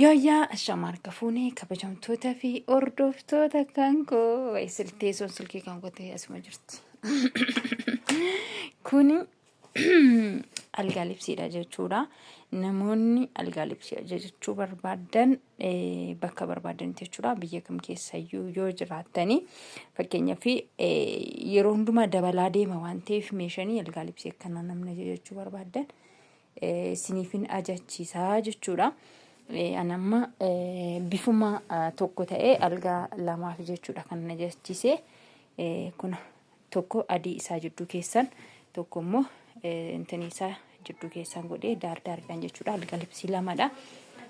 Yooyyaa shamarka fuunee kabajamtoota fi hordoftoota kan koo teessoon silkii kan ta'e asuma jirti. Kuni algaa libsiidha jechuudha. Namoonni algaa libsii ajajachuu barbaadan bakka barbaadan jechuudha. Biyya kam keessayyuu yoo jiraattanii fakkeenyaaf yeroo hundumaa dabalaa deema waan ta'eef meeshanii algaa libsii akkanaa namni ajajachuu barbaadan isiniifin ajachiisaa jechuudha. Anamma bifuma tokko ta'ee algaa lamaaf jechuudha kan na ajachiise. Kun tokko adii isaa jidduu keessan tokko immoo intini isaa jidduu keessan godhee daardaardhaan jechuudha. Algaa libsii lamadha.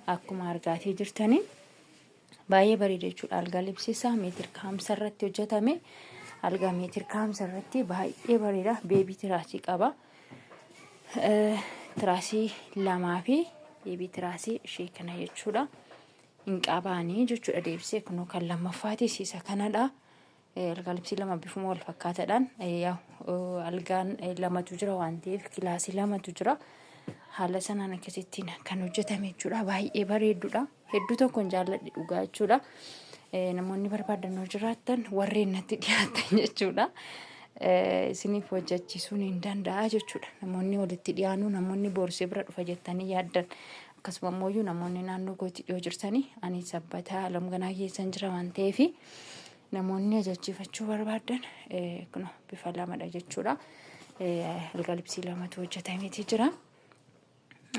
Akkuma argaatii jirtanii baay'ee bareeda jechuudha. Algaa libsii isaa meetir kaamsa irratti hojjetame. Algaa meetir kaamsa irratti baay'ee bareeda. Beebii tiraasii qaba. Tiraasii lamaa fi beebii tiraasii ishee kana jechuudha. Hin qabaanii jechuudha. Deebisee kunoo kan lammaffaati isa kanadha. Algaa libsii lama bifuma wal fakkaataadhaan algaan lamatu jira waan ta'eef kilaasii lamatu jira. Haala sanaan akkasittiin kan hojjetame jechuudha. Baay'ee bareedduudha. Hedduu tokkoon jaalladhe dhugaa jechuudha. Namoonni barbaadan yoo jiraattan warreen natti dhiyaatan jechuudha. Isiniif hojjechiisuun hin danda'a jechuudha. Namoonni walitti dhiyaanu namoonni boorsee bira dhufa jettanii yaaddan akkasuma immoo namoonni naannoo kootti dhiyoo jirtanii ani sabbataa alamganaa keessan jira waan ta'eef namoonni ajachiifachuu barbaadan kun bifa lamadha jechuudha. Algaa libsii lamatu hojjetameeti jira.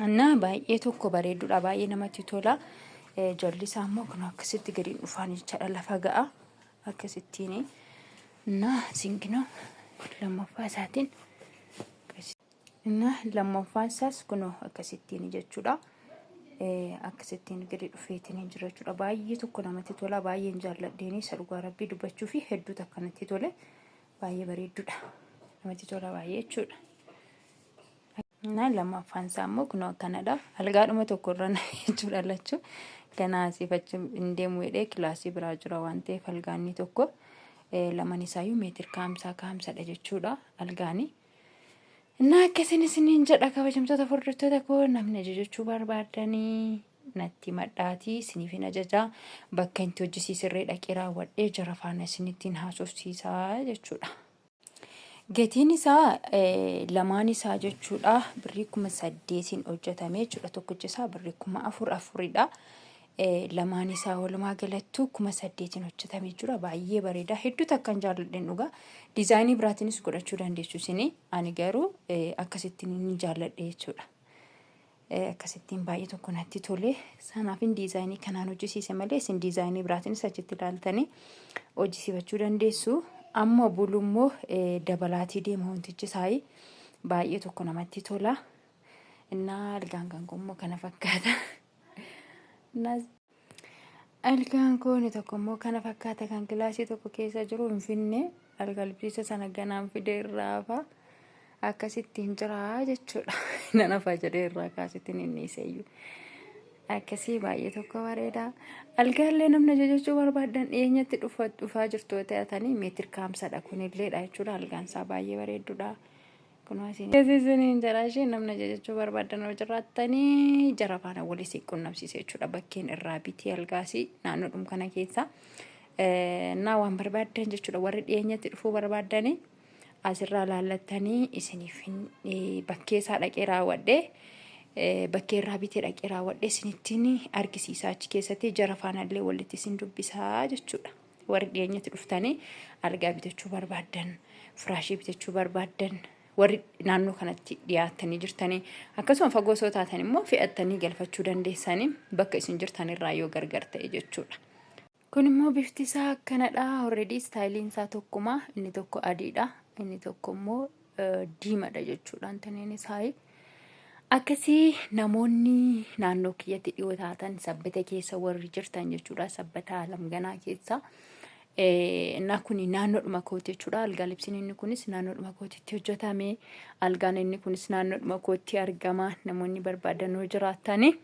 Annaa baay'ee tokko bareedduudha. Baay'ee namatti tola. Jalli isaa immoo kun akkasitti gadi dhufaan jechaadha. Lafa ga'a akkasittiin singinoo lammaffaa isaatiin lammaffaan isaas kunoo akkasittiin jechuudha. Akkasittiin gadi dhufeetiin jira jechuudha. Baay'ee tokko namatti tola. Baay'een jaalladheeni isa dhugaa rabbii dubbachuu fi hedduu akkanatti tole. Baay'ee bareedduudha. Namatti tola baay'ee jechuudha. Lammaffaan isaa immoo kunoo akkanadha. Algaadhuma tokkorra jechuudha lachuu. Ganaa siifachi hin deemu jedhee kilaasii biraa jira waan ta'eef algaanni tokko lamaan isaayyuu meetir kaamsadha jechuudha algaanii. Akkasiin isiniin jedha kabajamtoota hordoftoota koo namni ajajachuu barbaadanii natti madhaatii isiniifin ajajaa bakka itti hojjisiisirree dhaqee raawwadhee jara faana isinittiin haasofsiisaa jechuudha. Gatiin isaa lamaan isaa jechuudha birrii 8,000 hojjetame jechuudha. Tokkichi isaa birrii 4,400dha. Lamaan isaa walumaa galattuu 8,000 hojjetame jechuudha. Baay'ee bareeda. Hedduu takkan jaalladhen dhugaa. Diizaayinii biraatiinis godhachuu dandeessu isin. Ani garuu akkasittiin ni jaalladhe jechuudha. Akkasittiin baay'ee tokko natti tole. Sanaafin diizaayinii kanaan hojjisiise malee isin diizaayinii biraatiinis achitti ilaaltanii hojjisiifachuu dandeessu. Amma bulummoo dabalaatii deema wantichi isaayii baay'ee tokko namatti tola. Algaan kan immoo kana fakkaata. Algaan kun tokko immoo kana fakkaata kan kilaasii tokko keessa jiru hin finne algaa libsiisa sana ganaan fidee irraa fa'a akkasittiin jira jechuudha. Nan hafa jedhee irraa kaasittiin inni iseeyyuu. Akkasii baay'ee tokko bareeda. Algaallee namni ajajachuu barbaadan dhiyeenyatti dhufaa jirtu ta'atanii meetir kaamsadha kunilleedha jechuudha. Algaan isaa baay'ee bareedduudha. Isiniin jara ishee namni ajajachuu barbaadan yoo jiraattanii jara faana walis qunnamsiise jechuudha. Bakkeen irraa bitee algaasii naannoodhuma kana keessa waan barbaadan jechuudha. Warri dhiyeenyatti dhufuu barbaadanii asirraa laallattanii isiniif bakkee isaa dhaqee raawwadhee bakkee irraa bitee dhaqee raawwadhee isinittiin argisiisaa achi keessatti jara faanallee walitti isin dubbisaa jechuudha. Warri dhiyeenyatti dhuftanii algaa bitachuu barbaadan firaashii bitachuu barbaadan warri naannoo kanatti dhiyaatanii jirtanii akkasuma fagoo soo taatan immoo fe'attanii galfachuu dandeessanii bakka isin jirtan irraa yoo gargar ta'e jechuudha. Kun immoo bifti isaa akkanadha. Already istaayiliin isaa tokkuma. Inni tokko adiidha. Inni tokko immoo diimadha jechuudha. Antaniin isaa akkasii namoonni naannoo kiyyatti dhiyoo taatan sabbata keessa warri jirtan jechuudha. Sabbata alamganaa keessa. Kuni naannoodhuma kootti jechuudha. Algaa libsiin inni kunis naannoodhuma kootitti hojjetame. Algaan inni kunis naannoodhuma kootti argama. Namoonni barbaadan yoo jiraatanii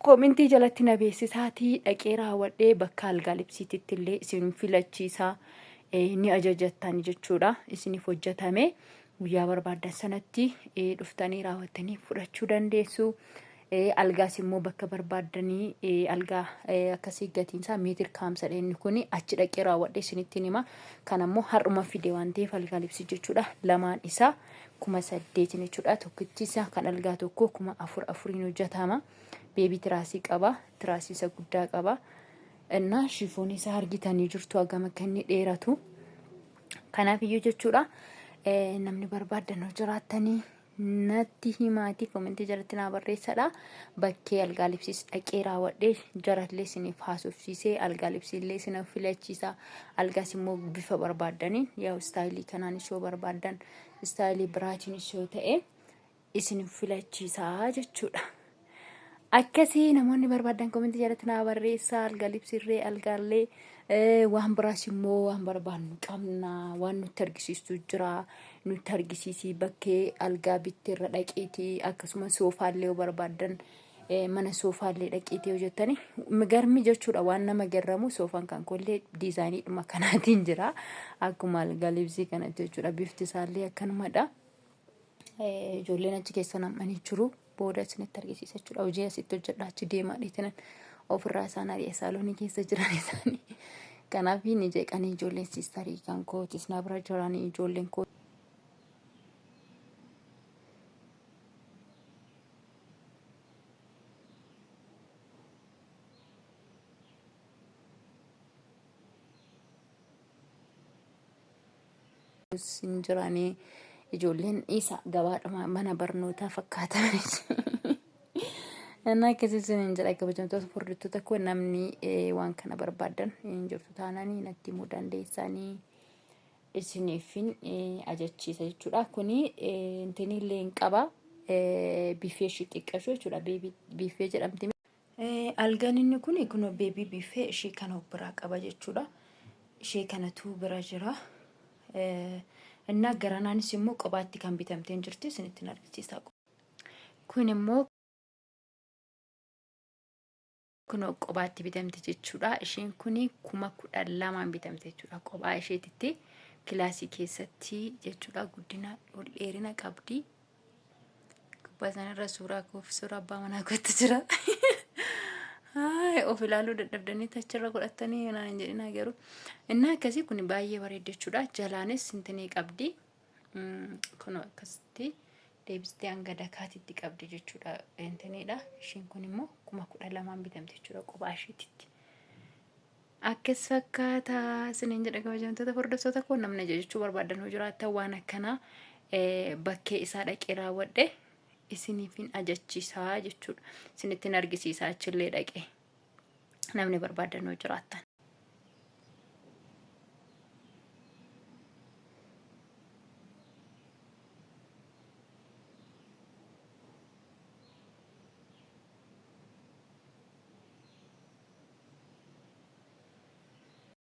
koomintii jalatti na beeksisaatii dhaqee raawwadhee bakka algaa libsiititti illee isin filachiisaa ni ajajattan jechuudha. Isiniif hojjetame guyyaa barbaadan sanatti dhuftanii raawwattanii fudhachuu dandeessu. algaas immoo bakka barbaadanii algaa akkasii gatiinsaa meetir kaamsadha inni kuni achi dhaqee raawwadhe isinitti hima. Kan ammoo har'uma fide waan ta'eef algaa libsii jechuudha. Lamaan isaa 8,000 jechuudha. Tokkichi isaa kan algaa tokko 4,400 hojjetama. Beebii tiraasii qaba. Tiraasii isa guddaa qaba. Innaa shifoon isaa argitanii jirtu hagam akka inni dheeratu. Kanaaf iyyuu jechuudha. Namni barbaadan jiraattanii natti himaati komentii jalatti naa barreessadha. Bakkee algaa libsiis dhaqee raawwadhee jarallee isiniif haasofsiisee algaa libsiillee isiniif filachiisa. Algaas immoo bifa barbaadaniin yaa istaayilii kanaan ishoo barbaadan istaayilii biraatiin ishoo ta'e isiniif filachiisa jechuudha. Akkasii namoonni barbaadan komentii jalatti naa barreessaa. Algaa libsiirree algaallee waan biraas immoo waan barbaannu qabna. Waan nutti argisiistu jira. Nutti argisiisii bakkee algaa bitteerra dhaqeetii akkasuma soofaallee barbaadan mana soofaallee dhaqeetii hojjettanii garmi jechuudha. Waan nama garramu soofaan kan kollee diizaayiniidhuma kanaatiin jira. Akkuma algaa libsii kanatti jechuudha. Bifti isaallee akkanumadha. Ijoolleen achi keessa nam'anii jiru. Booda isinitti argisiisa jechuudha. Hojii asitti hojjedha achi deemaa dhiitinan ofirraa isaan ari'ee saaloonii keessa jiran isaanii. Kanaaf ni jeeqanii ijoolleen siistarii kan kootis na bira jiranii ijoolleen koo. Sin jiranii ijoolleen isa gabaadhuma mana barnootaa fakkaatanis. Ana akkasii sin jira kabajamtoota furdittoota koo namni waan kana barbaadan jirtu taananii natti himuu dandeessanii isiniifin ajachiisa jechuudha. Kuni intinillee hin qaba biifee ishii xiqqashu jechuudha. Biifee jedhamti. Algaan inni kuni kun beebii biifee ishii kana biraa qaba jechuudha. Ishee kanatu bira jira. Innaa garanaanis immoo qobaatti kan bitamtee jirti isinitti argisiisa. Kun immoo kun qobaatti bitamte jechuudha. Isheen kuni 12,000 bitamte jechuudha. Qobaa isheetitti kilaasii keessatti jechuudha. Guddina ol dheerina qabdi. Gubbaa sanarra suuraa koof suuraa abbaa manaa kootti jira. Of ilaaluu dadhabdanii tachirra godhatanii naan jedhina garuu. Innaa akkasii kun baay'ee bareeda jechuudha. Jalaanis intinii qabdi. Kun akkasitti deebistee hanga dakaatitti qabdi jechuudha. Intiniidha. Isheen kun immoo 12,000 bitamte jechuudha qobaa isheetitti. Akkas fakkaata isiniin jedha kabajamtoota furdistoota koo namni jechuu barbaadan hoo jiraattan waan akkanaa bakkee isaa dhaqee raawwadhe isiniifin ajachiisaa jechuudha. Isinittiin argisiisaa achillee dhaqee namni barbaadan hoo jiraattan.